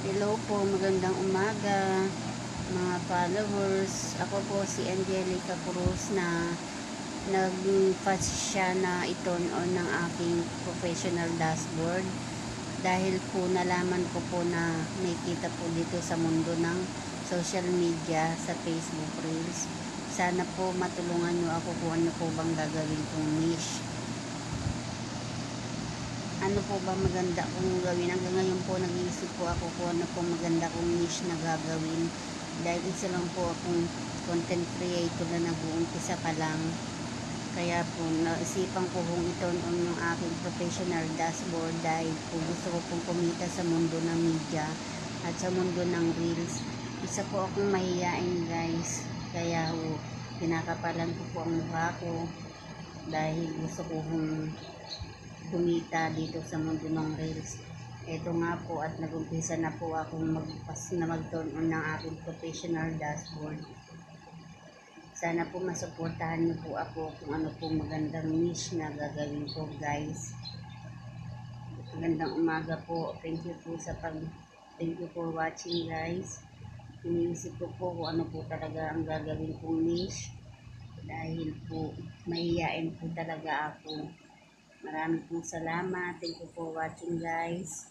Hello po, magandang umaga mga followers. Ako po si Angelica Cruz na nagpasya na i-turn on ng aking professional dashboard dahil po nalaman ko po na may kita po dito sa mundo ng social media sa Facebook Reels. Sana po matulungan nyo ako kung ano po bang gagawin kong niche. Ano po ba maganda kong gawin? Hanggang ngayon po nag-iisip po ako kung ano po maganda kong niche na gagawin. Dahil isa lang po akong content creator na nag-uumpisa pa lang. Kaya po naisipan ko kung i-turn on yung aking professional dashboard dahil po gusto ko pong kumita sa mundo ng media at sa mundo ng reels. Isa po akong mahihain guys. Kaya kinakapalan ko po ang mukha ko dahil gusto ko kumita dito sa mundo ng reels. Ito nga po at nag-umpisa na po akong mag-turn on ng aking professional dashboard. Sana po masuportahan niyo po ako kung ano po magandang niche na gagawin ko guys. Magandang umaga po. Thank you for watching guys. Iniisip ko po kung ano po talaga ang gagawin kong niche dahil po mahihain po talaga ako. Maraming pong salamat. Thank you for watching guys.